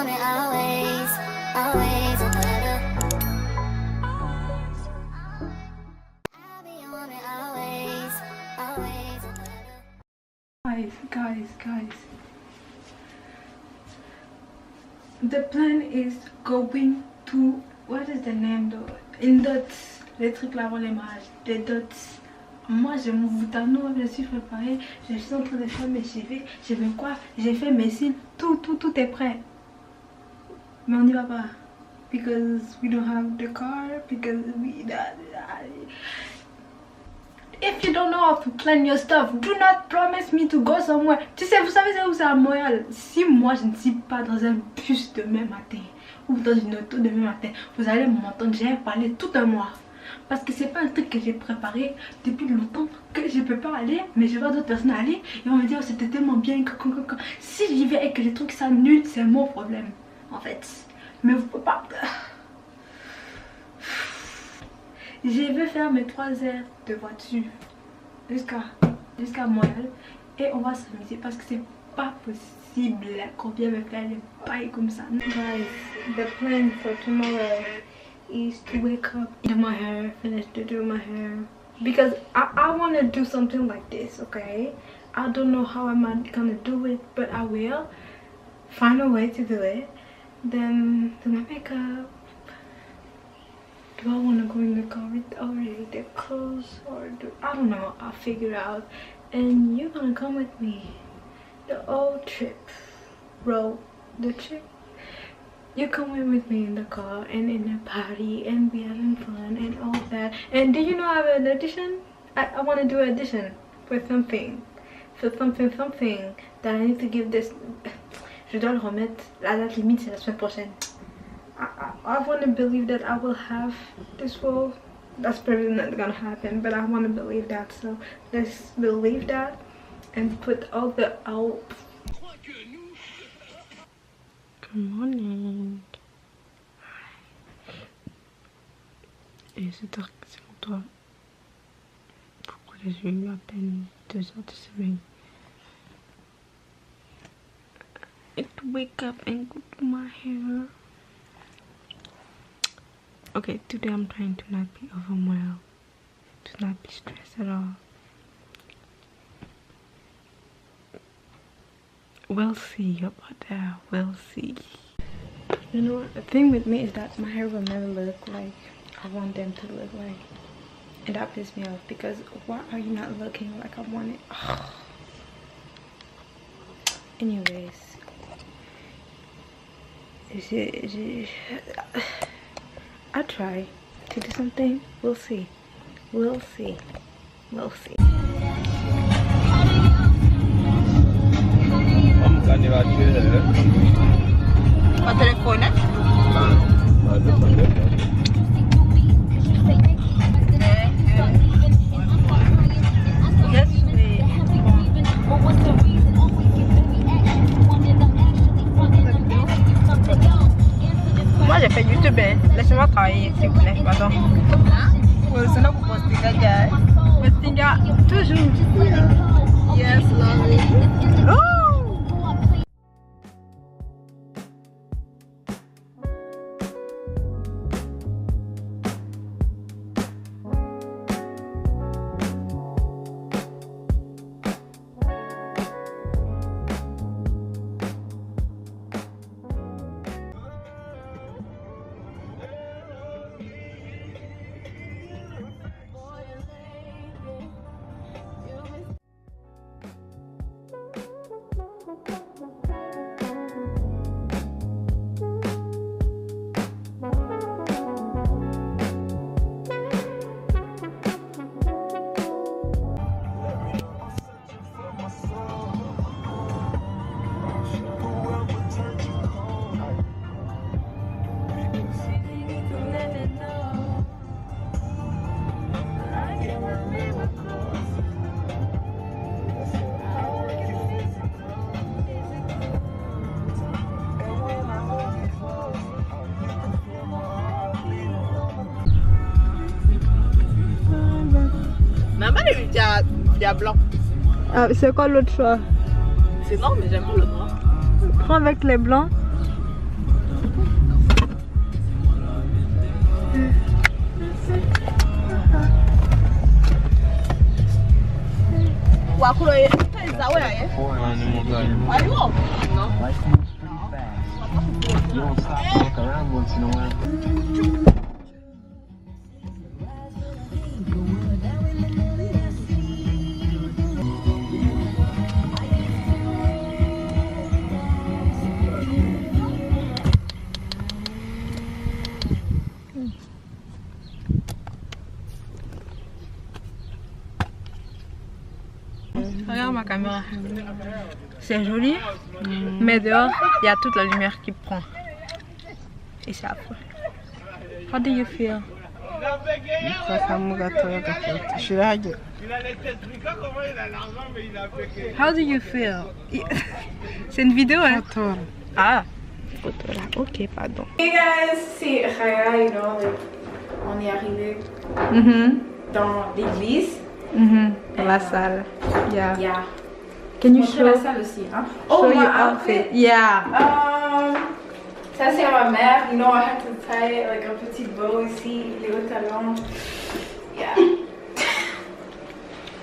on it always, always another. I'll be on it always, always another. Guys. The plan is going to, what is the name though? In dots, les trucs là avant les mariages, des dots. Moi j'ai mon boutano, je suis préparée, je suis en train de faire mes cheveux, je me coiffe, j'ai fait mes cils, tout est prêt. Mais on n'y va pas. Because we don't have the car, because we... If you don't know how to plan your stuff, do not promise me to go somewhere. Tu sais, vous savez c'est où c'est à Montréal. Si moi je ne suis pas dans un bus demain matin ou dans une auto demain matin, vous allez m'entendre, j'ai parlé tout un mois. Parce que c'est pas un truc que j'ai préparé depuis longtemps que je peux pas aller, mais je vois d'autres personnes aller, ils vont me dire oh, c'était tellement bien que si j'y vais et que les trucs s'annulent, c'est mon problème en fait. Mais vous pouvez pas. Je vais faire mes 3 heures de voiture jusqu'à Montréal et on va s'amuser parce que c'est pas possible qu'on vienne me faire les bails comme ça. Guys, the plan for tomorrow is to wake up, do my hair, finish to do my hair because I want to do something like this, okay? I don't know how I'm gonna do it, but I will find a way to do it. Then do my makeup. Do I want to go in the car with already the clothes or do I don't know, I'll figure it out. And you're gonna come with me the whole trip, bro. The trip, you coming with me in the car and in the party and we having fun and all that. And do you know I have an audition? I want to do an audition for something that I need to give this. Je dois le remettre, la date limite c'est la semaine prochaine. I want to believe that I will have this role. That's probably not gonna happen, but I want to believe that. So let's believe that and put all the out. Good morning. Et c'est tard que c'est pour toi. Pourquoi j'ai eu à peine 2 heures de sommeil? I need to wake up and go do my hair. Okay, today I'm trying to not be overwhelmed, to not be stressed at all. We'll see about that, we'll see. You know what, the thing with me is that my hair will never look like I want them to look like. And that pisses me off because why are you not looking like I want it? Ugh. Anyways. I try to do something. We'll see. We'll see. We'll see. Vad telefonen? Moi j'ai fait YouTube, hein. Laissez-moi travailler s'il vous plaît, pardon. C'est là pour Postinga. Postinga, toujours. Yes, lovely. Oh! Il y a blanc. Ah, c'est quoi l'autre choix? C'est non, mais j'aime bien le noir. Prends avec les blancs. Wakuloye zawe yaye. Ayo. Life moves pretty fast. You don't stop to look around once in a while. Regarde ma caméra. C'est joli, mais dehors, il y a toute la lumière qui prend. Et c'est affreux. How do you feel? How do you feel? C'est une vidéo, hein? Ah, photo là. Ok, pardon. Hey guys, c'est Raya, you know, like, on est arrivé dans l'église. La salle. Yeah. Yeah. Can you Montrer show, la salle aussi, hein? show my your outfit? Yeah. Ça c'est ma mère, you know, I had to tie like un petit bow ici, les hauts talons. Yeah.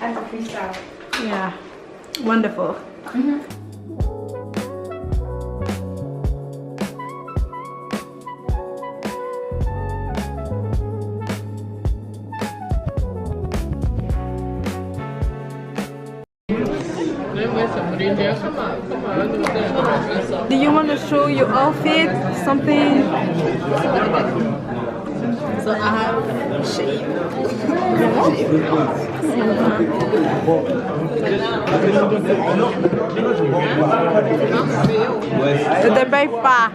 I had to freestyle. Yeah. Wonderful. Do you want to show your outfit? Something? So I have shape. Ne te paye pas.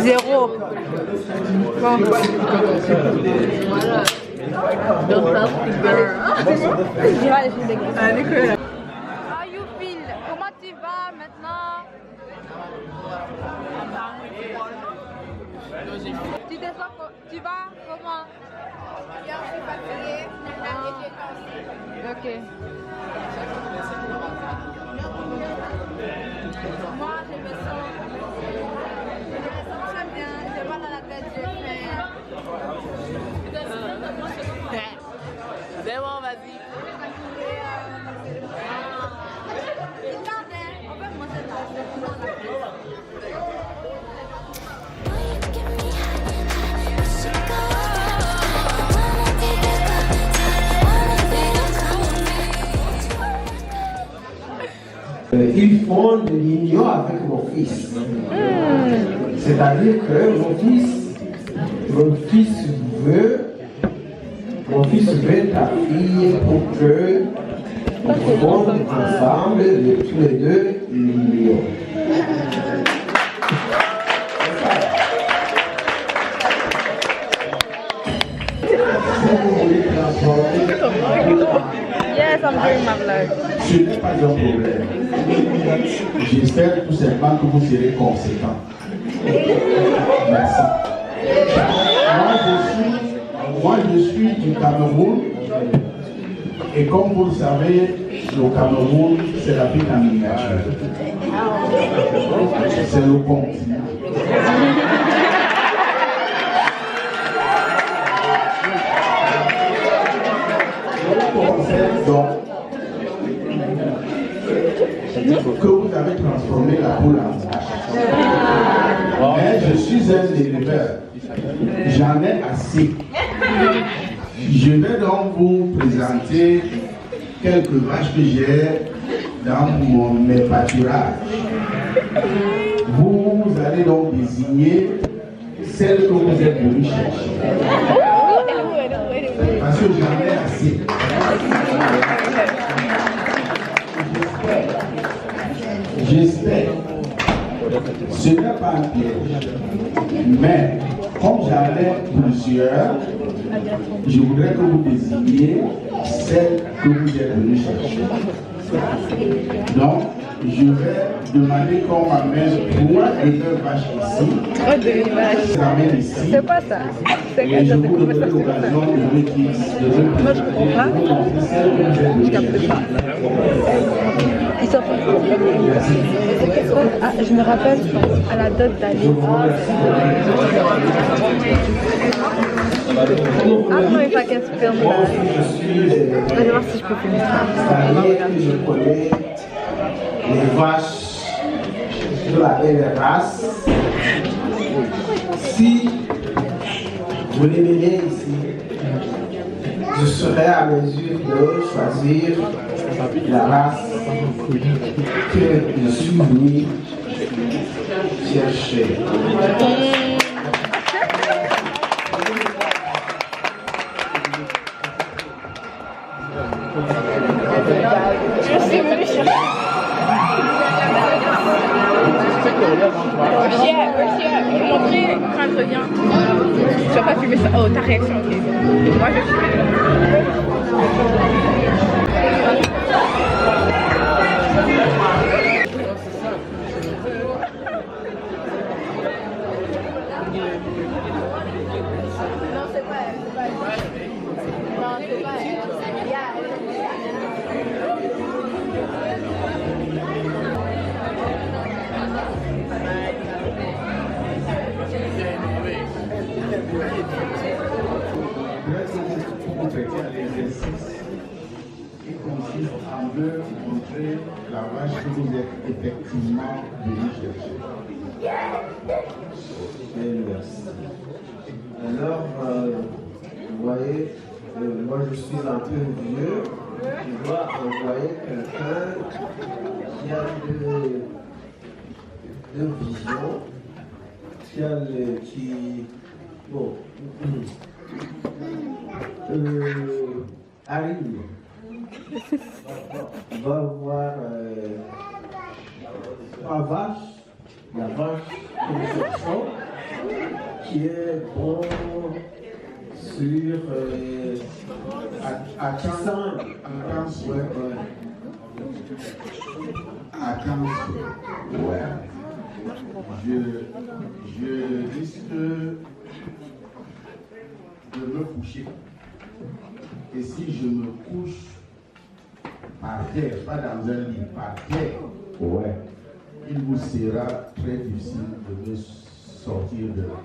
Zéro. Bon. How you feel? Comment tu vas maintenant? Tu vas comment? Bien, je suis fatiguée. Ok. Moi, je me sens très bien. J'ai mal à la tête, j'ai faim. C'est bon, vas-y. On peut manger là. Ils font de l'union avec mon fils. C'est-à-dire que mon fils veut ta fille pour que nous fondons ensemble, tous les deux, l'union. Yes, I'm doing my vlog. Ce n'est pas un problème. J'espère tout simplement que vous serez conséquents. Merci. Moi, je suis du Cameroun. Et comme vous le savez, le Cameroun, c'est l'Afrique en miniature. C'est le continent. Donc, que vous avez transformé la poule en vache. Mais je suis un éleveur. J'en ai assez. Je vais donc vous présenter quelques vaches que j'ai dans mes pâturages. Vous allez donc désigner celle que vous êtes venu chercher. Parce que j'en ai assez. J'espère. Ce n'est pas un piège. Mais comme j'en ai plusieurs, je voudrais que vous désigniez celle que vous êtes venu chercher. Donc, je vais demander qu'on m'amène 3 de leurs vaches ici. 3 demi-vaches. J'amène ici. C'est quoi ça? C'est Et quel je genre de vous donnerai conversation ça? l'occasion de Moi, je comprends pas. Je capte pas. Ils sont Ah, je me rappelle à la dot d'année. Ah non, il faut qu'elle se filme là. Je vais voir si je peux filmer ça. Je connais les vaches de la belle race. Si vous les menez ici, je serai à mesure de choisir la race que je suis venu chercher. Montrer quand je reviens. Tu vas pas filmer ça. Oh, ta réaction, ok. Moi, je vais filmer. Qui consiste en de montrer la vache que vous êtes effectivement venu chercher. Et merci. Alors, vous voyez, moi je suis un peu vieux, je dois envoyer quelqu'un qui a de vision, bon, arrive. On va voir la vache que nous cherchons, qui est bon sur à 15 ouais. À 15 ouais. Je risque de me coucher. Et si je me couche par terre, pas dans un lit, par terre, ouais, il vous sera très difficile de me sortir de là.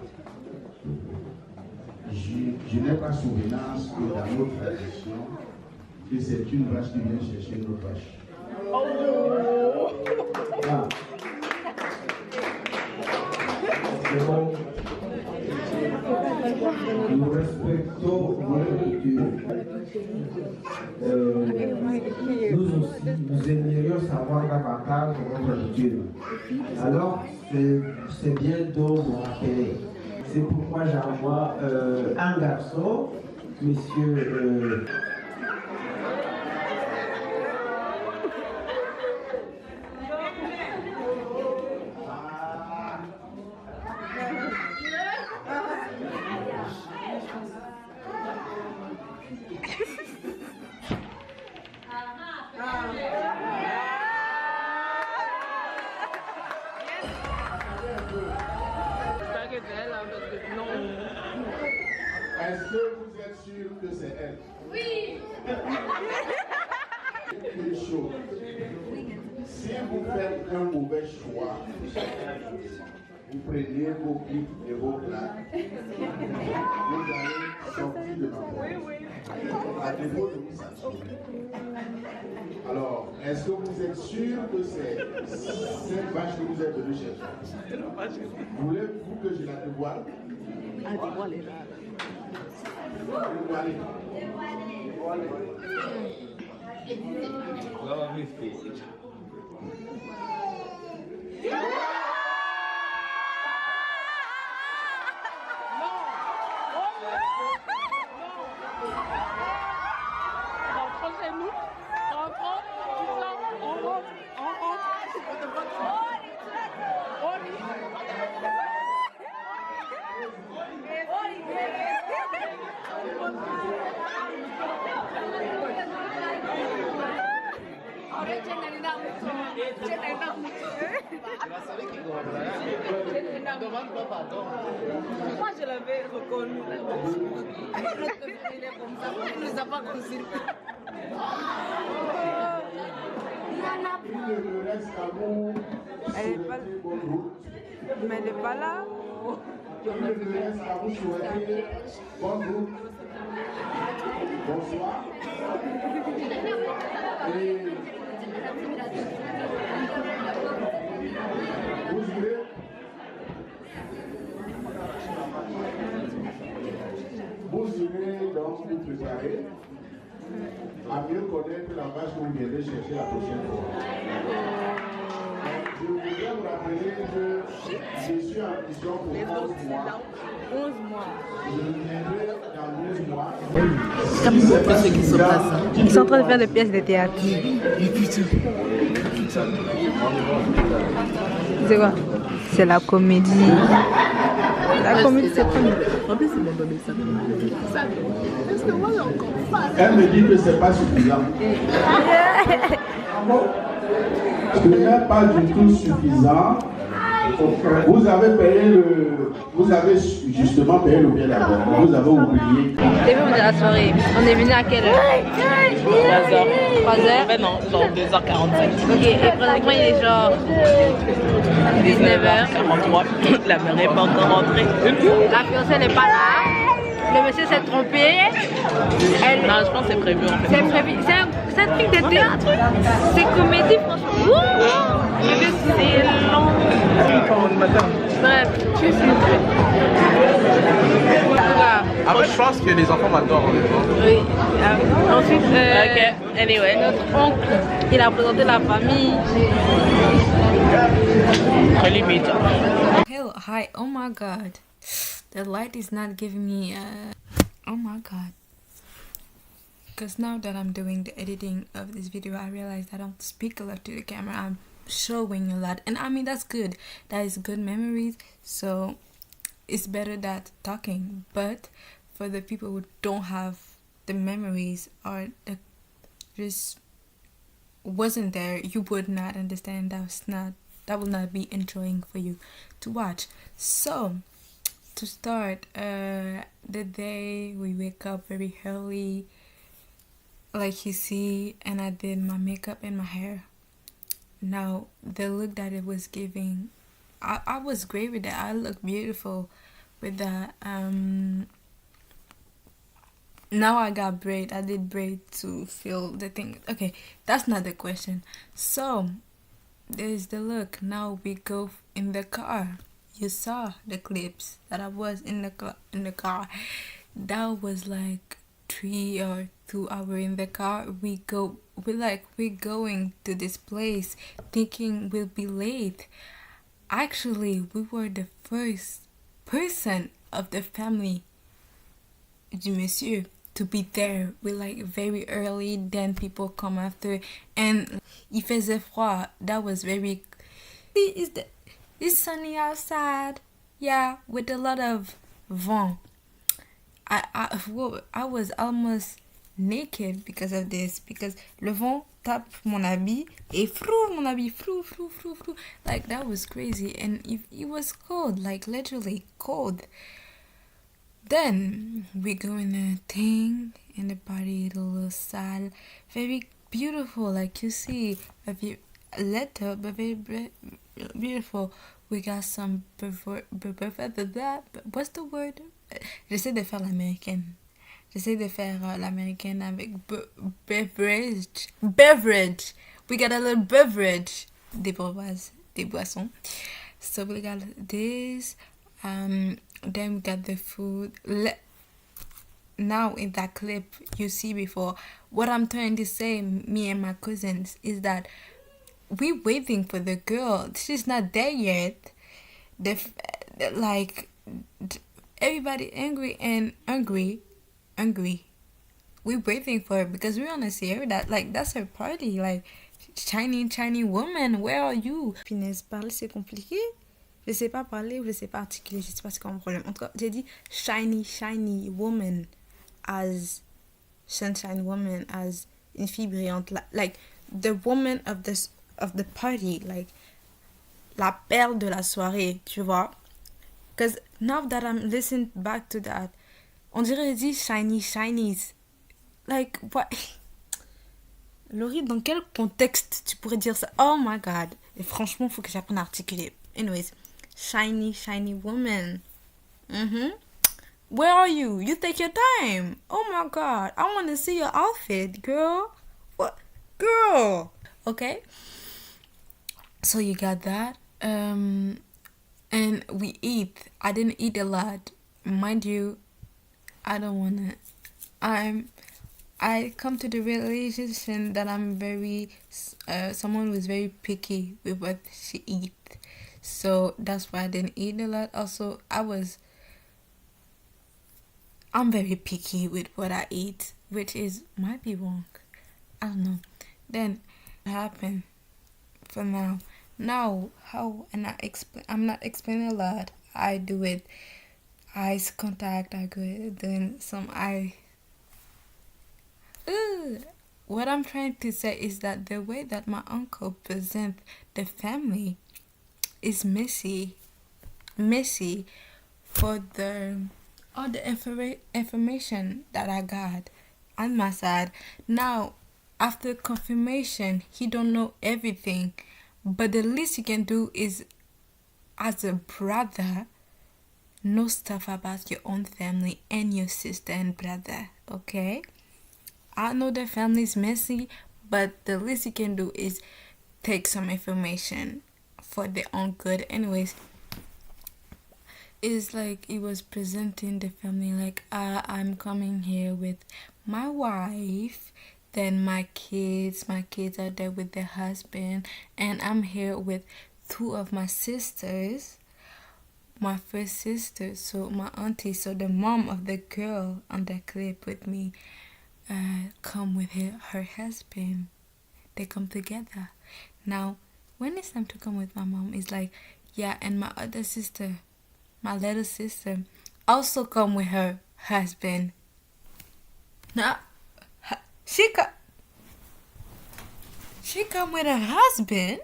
Je n'ai pas souvenance que dans notre tradition, que c'est une vache qui vient chercher une autre vache. Ah. C'est bon. Nous respectons notre culture. Nous aussi, nous aimerions savoir davantage de notre culture. Alors, c'est bien de vous rappeler. C'est pourquoi j'envoie un garçon, monsieur. Est-ce que vous êtes sûr que c'est elle? Oui. Une chose, si vous faites un mauvais choix, vous prenez vos clips et vos plaques, vous allez sortir de ma porte. À défaut de vous satisfaire. Alors, est-ce que vous êtes sûr que c'est cette vache que vous êtes venu chercher? Voulez-vous que je la dévoile? Ah, dévoilez-la. Ahora demande pas pardon. Moi, je l'avais reconnu. Il est comme ça. Il ne nous a pas consulté. Il ne me reste qu'à vous Elle est pas- souhaiter bonne route. Mais elle n'est pas là. Il ne me reste qu'à vous souhaiter bonne route. Bonsoir. Et vous irez donc vous préparer à mieux connaître la vache que vous viendrez chercher la prochaine fois. Je voudrais vous rappeler que je suis en mission pour 11 mois. 11 mois. Je viendrai dans 12 mois. Ce qui se passe. Ils sont en train de faire des pièces de théâtre. C'est quoi? C'est la comédie. La comédie, c'est pas mieux. En plus, ils m'ont donné ça. Est-ce que moi, j'ai encore faim? Elle me dit que c'est pas suffisant. Ce n'est pas du tout suffisant. Vous avez justement payé le bien d'abord. Vous avez oublié. Début de la soirée. On est venu à quelle heure? 3h. 3h? Ben non, genre 2h45. Ok, et pratiquement il est genre 19h. 43. La mère n'est pas encore rentrée. La fiancée n'est pas là. Le monsieur s'est trompé. Elle... Non, je pense que c'est prévu en fait. C'est prévu. C'est un truc de théâtre. C'est comédie, franchement. Ouh, mais c'est long. Bref, je suis voilà. Après, je pense que les enfants m'adorent honnêtement. Oui. Ensuite, Ok, anyway. notre oncle, il a présenté la famille. Très limite. Hello, hi. Oh my god. The light is not giving me oh my god. Because now that I'm doing the editing of this video, I realized I don't speak a lot to the camera. I'm showing a lot. And I mean, that's good. That is good memories. So it's better that talking. But for the people who don't have the memories or the just wasn't there, you would not understand. That will not be enjoying for you to watch. So to start, the day we wake up very early, like you see, and I did my makeup and my hair. Now the look that it was giving, I was great with that. I looked beautiful with that. Now I got braid. I did braid to fill the thing. Okay, that's not the question. So there's the look. Now we go in the car. You saw the clips that I was in the car. That was like 3 or 2 hours in the car. We're going to this place thinking we'll be late. Actually, we were the first person of the family du monsieur to be there. We like very early, then people come after, and il faisait froid. That was very... It's sunny outside, yeah, with a lot of vent. I was almost naked because of this, because le vent tape mon habit et frou mon habit, frou. Like that was crazy, and it was cold, like literally cold. Then we go in the thing, in the party, the little salle, very beautiful, like you see, letter, but very beautiful. We got some what's the word? J'essaie de faire l'américaine. J'essaie de faire l'américaine avec beverage. We got a little beverage. Des boissons. So we got this. Then we got the food. Now in that clip you see before, what I'm trying to say, me and my cousins, is that we waiting for the girl. She's not there yet. Everybody angry. We waiting for her because we want to see her. That's her party. Like, shiny woman, where are you? Finesse, parler c'est compliqué. Je sais pas parler ou je sais pas articuler. Je sais pas c'est quoi mon problème. En tout cas, j'ai dit shiny woman as sunshine woman, as une fille brillante. Like the woman of the party, like la perle de la soirée, tu vois. Because now that I'm listening back to that, on dirait dit shiny, shinies. Like, what? Laurie, dans quel contexte tu pourrais dire ça? Oh my god. Et franchement, il faut que j'apprenne à articuler. Anyways, shiny, shiny woman. Where are you? You take your time. Oh my god. I want to see your outfit, girl. What? Girl. Okay. So you got that. And we eat. I didn't eat a lot. Mind you, I don't want to. I come to the realization that I'm very, someone who's very picky with what she eats. So that's why I didn't eat a lot. Also, I'm very picky with what I eat, which might be wrong. I don't know. Then it happened for now. Now, how, and I'm not explaining a lot. I do it. Eyes contact, I go doing some eye. What I'm trying to say is that the way that my uncle presents the family is messy for all the information that I got on my side. Now, after confirmation, he don't know everything, but the least he can do is, as a brother, know stuff about your own family and your sister and brother, okay? I know the family's messy, but the least you can do is take some information for their own good. Anyways, it's like he was presenting the family like, I'm coming here with my wife, then my kids are there with their husband, and I'm here with 2 of my sisters, my first sister, so my auntie, so the mom of the girl on the clip with me, come with her husband. They come together. Now, when it's time to come with my mom, it's like, yeah, and my other sister, my little sister, also come with her husband. Now, she come with her husband?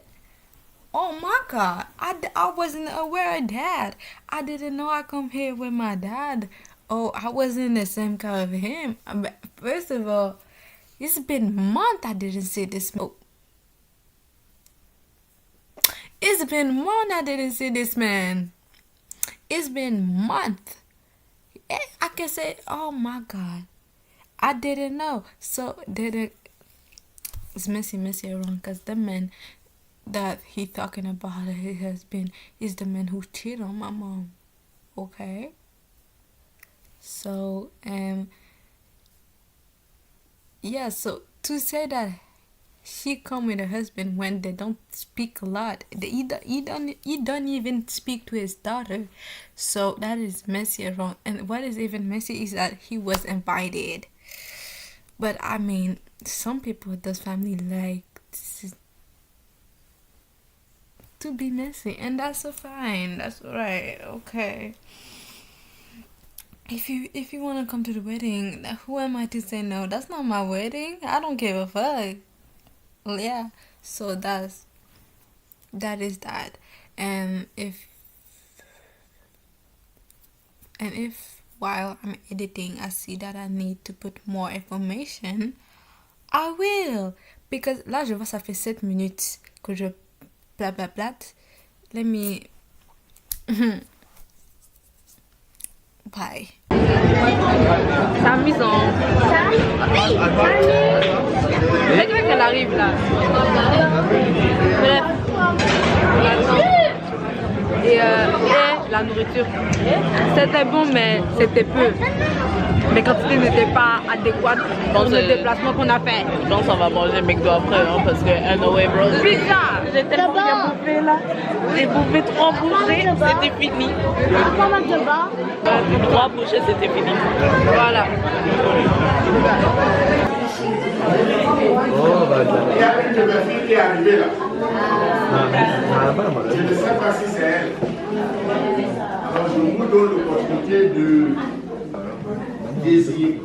Oh my god, I wasn't aware of that. I didn't know I come here with my dad. Oh, I wasn't in the same car with him. First of all, it's been months I didn't see this. It's been months I didn't see this man. It's been months. I can say, oh my god, I didn't know. So it's messy around, because the man that he talking about, his husband, is the man who cheated on my mom. Okay. So yeah, so to say that she come with her husband when they don't speak a lot, he don't even speak to his daughter, so that is messy around. And what is even messy is that he was invited. But I mean, some people, this family like to be messy, and that's fine, that's alright, okay. If you want to come to the wedding, who am I to say no? That's not my wedding. I don't give a fuck. Well, yeah. So that is that. And if while I'm editing, I see that I need to put more information, I will. Because là, je vois ça fait 7 minutes que je blablabla. Let me... Bye. Sa mise en... C'est vrai qu'elle arrive là. Bref. Et la nourriture, c'était bon, mais c'était peu. Les quantités n'étaient pas adéquates pour le déplacement qu'on a fait. Je pense qu'on va manger McDo après, hein, parce que anyway, bro. Pizza! J'ai tellement bien bouffé là. J'ai bouffé 3 bouchées, c'était fini. 3 bouchées, c'était fini. Voilà. Il y a une de mes filles qui est arrivée là. Je ne sais pas si c'est elle. Alors je vous donne l'opportunité de désirer.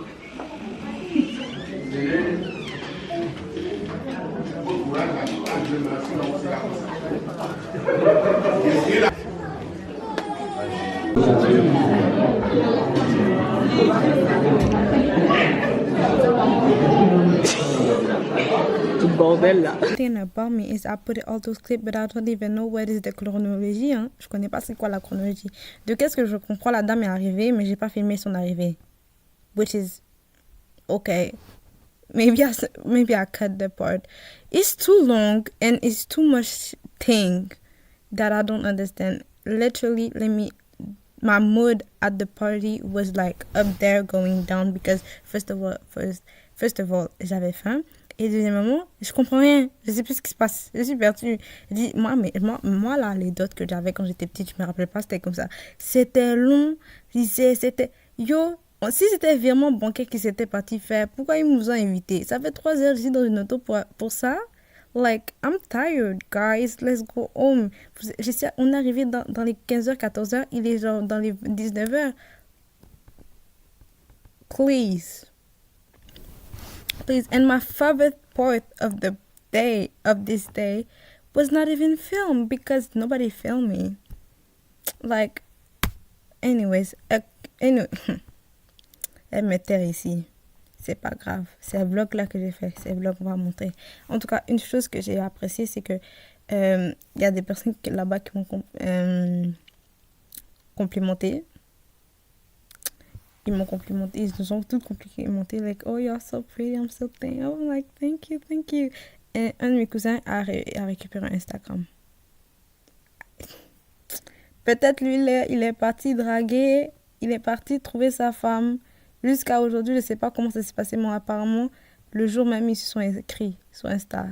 bordel là. The thing about me is I put all those clips, but I don't even know what is the chronology. Hein. Je connais pas c'est quoi la chronologie. De qu'est-ce que je comprends, la dame est arrivée, mais j'ai pas filmé son arrivée. Which is okay. Maybe I cut the part. It's too long and it's too much thing that I don't understand. Literally, my mood at the party was like up there going down because first of all, j'avais faim. Et deuxièmement, je comprends rien. Je sais plus ce qui se passe. Je suis perdue. Je dis, moi là, les dots que j'avais quand j'étais petite, je me rappelais pas, c'était comme ça. C'était long. C'était, si c'était vraiment banquier qui s'était parti faire, pourquoi ils nous ont invités? Ça fait 3 heures ici dans une auto pour ça. Like, I'm tired, guys. Let's go home. On est arrivé dans les 15h, 14h. Il est genre dans les 19h. Please. And my favorite part of this day was not even filmed because nobody filmed me. Like, anyways, elle me terre ici. C'est pas grave. C'est un vlog là que j'ai fait. C'est un vlog qu'on va montrer. En tout cas, une chose que j'ai appréciée, c'est que y a des personnes là-bas qui m'ont complimenté. Ils m'ont complimenté. Ils nous ont tous complimenté. Like, oh, you're so pretty. I'm so thin. I'm like, thank you. Et un de mes cousins a récupéré un Instagram. Peut-être lui, il est parti draguer. Il est parti trouver sa femme. Jusqu'à aujourd'hui, je ne sais pas comment ça s'est passé, mais apparemment, le jour même, ils se sont écrits sur Insta.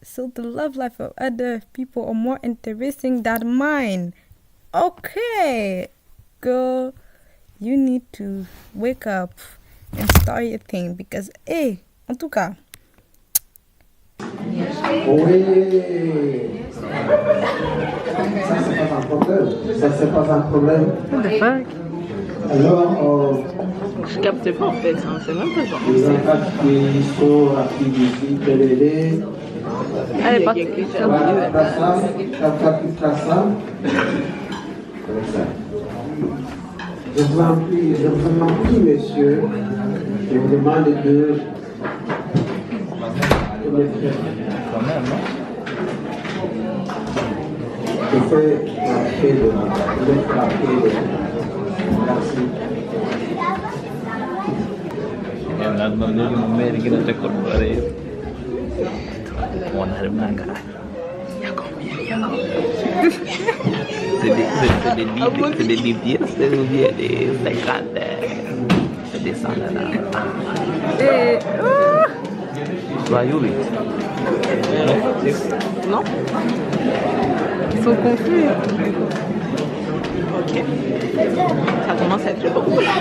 So the love life of other people are more interesting than mine. Okay, girl, you need to wake up and start your thing because, en tout cas. Oui. Ça, c'est pas un problème. What the fuck? Alors, Je capte pas en fait, ça, c'est même pas genre. les enfants qui sont actifs ici, Elle est partie. Je vous en prie, monsieur, je vous demande de me faire. Je fais frapper Merci. C'est des livres, c'est des 50, c'est des 100 $. Non? Ils sont confus. Ok. Ça commence à être beaucoup là.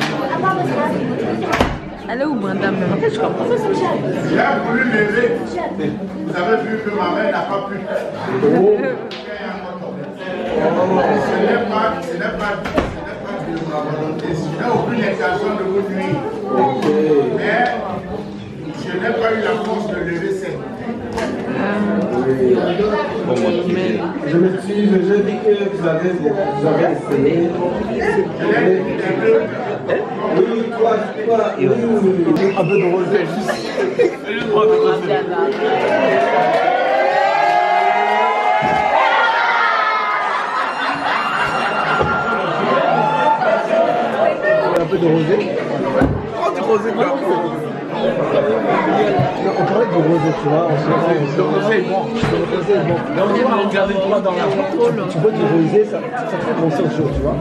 Elle est où, madame? En fait, je comprends pas ça. J'ai voulu lever. Vous avez vu que ma mère n'a pas pu. Ce n'est pas de ma volonté. Je n'ai aucune intention de vous nuire. Mais je n'ai pas eu la force de lever cette. Je m'excuse, je dis que vous avez essayé. Oui, toi, un peu de rosé, juste. Un peu de rosé. Oh, du rosé blanc. On parlait du rosé, tu vois. Le rosé est bon. Le rosé est bon. Là, on va regarder toi dans la photo. Tu vois du rosé, ça fait grossir le jour, tu vois.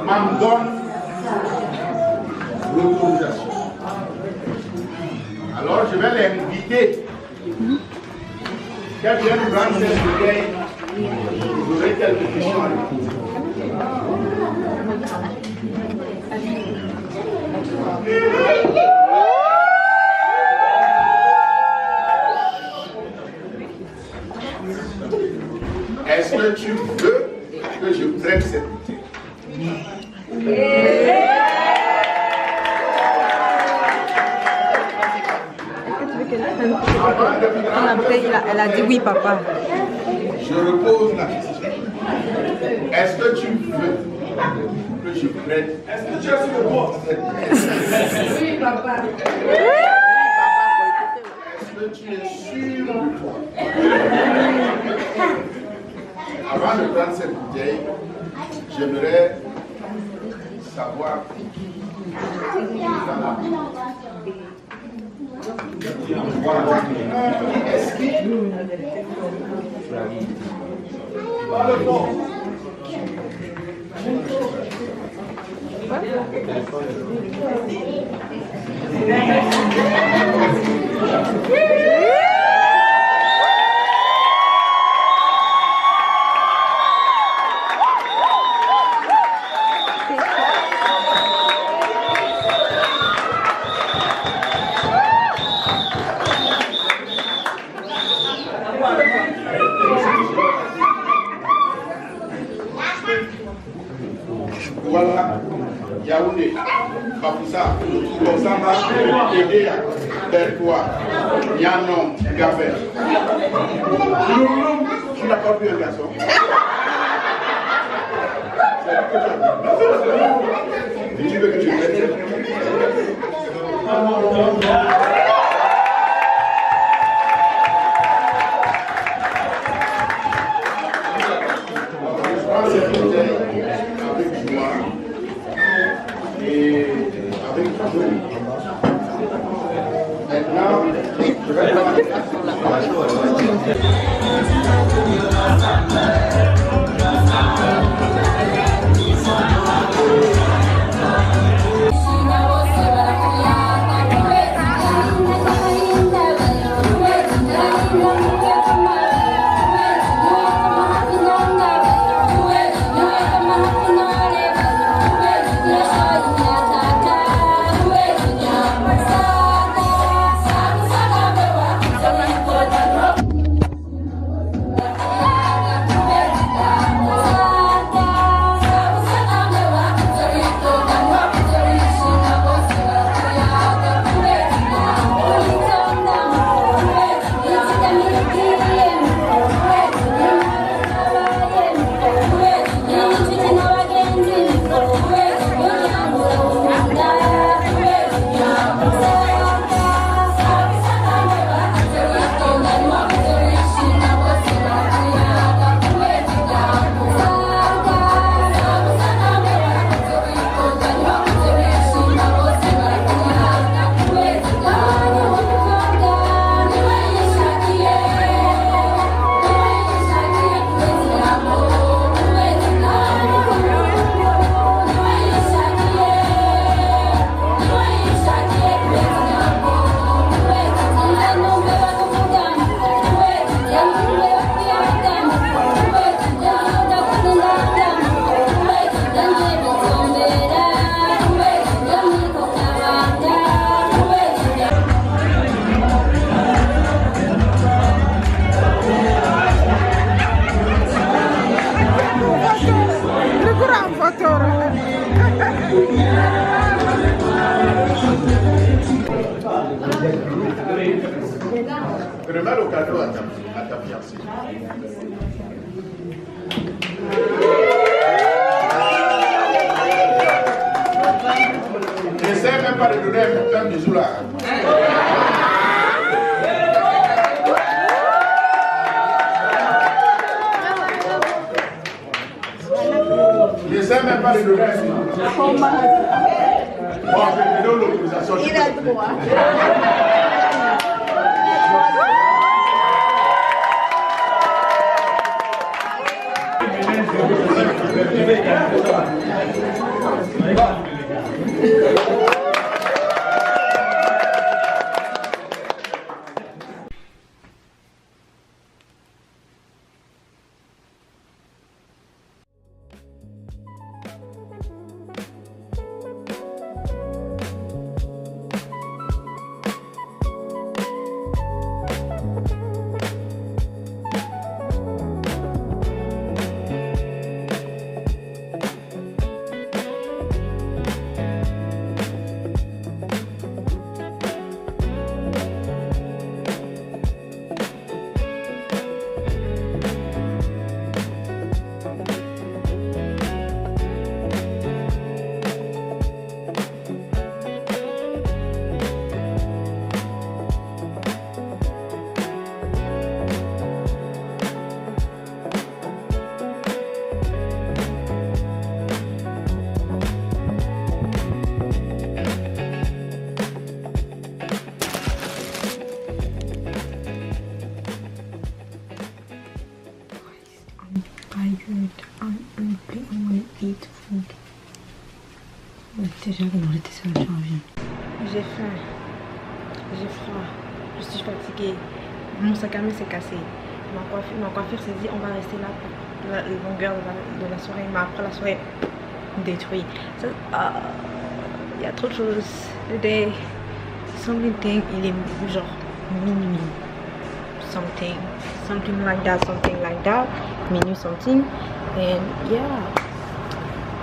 me donne l'autorisation. Alors je vais l'inviter. Qu'elle vienne prendre cette bouteille. Vous aurez quelques questions à lui poser. Est-ce que tu veux que je prenne cette bouteille? Elle a dit oui, papa. Je repose la question. Est-ce que tu veux que je prenne cette bouteille? Oui, papa. Est-ce que tu es sûr? Avant de prendre cette bouteille, j'aimerais savoir est-ce que parle fort. Voilà, Yaoundé, Papoussa, Kosamba, Edea, Berkoua, Yanon, Gaffer. Tu n'as pas vu un garçon? Et tu veux que tu prennes? Maintenant, je vais remets le cadeau à ta fiancée. N'essaie même pas de donner un bisou là. N'essaie même pas de donner un bisou. Bon, je te donne l'autorisation. Il a le droit. J'étais jamais dans l'été sur le avion. J'ai faim. J'ai froid. Je suis fatiguée. Mon sac à main s'est cassé. Ma coiffure s'est dit on va rester là pour la longueur de la soirée. Mais après la soirée, détruit. Il y a trop de choses. Le day, something, il est genre minuit. Something like that. Minuit something. And yeah,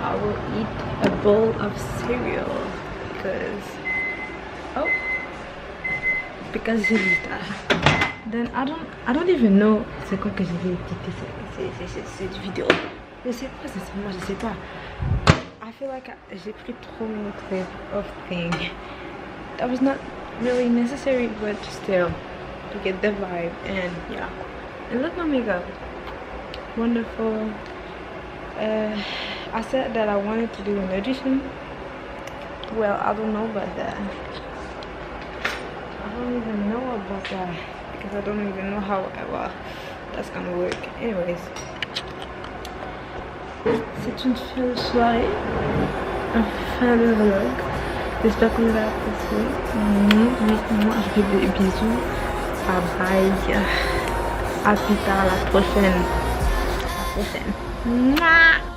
I will eat a bowl of cereal because it is that. Then I don't even know c'est quoi que je vais éditer cette vidéo. Je sais pas, sincèrement, je sais pas. I feel like j'ai pris trop many clips of things that was not really necessary, but still to get the vibe. And yeah, and look my makeup, wonderful. I said that I wanted to do an audition. Well, I don't know about that. I don't even know about that because I don't even know how well that's gonna work. Anyways, c'est une fin de soirée, un fin de vlog. J'espère que vous avez apprécié. Moi, je fais des bisous. Bye bye. À plus tard, la prochaine. Mouah.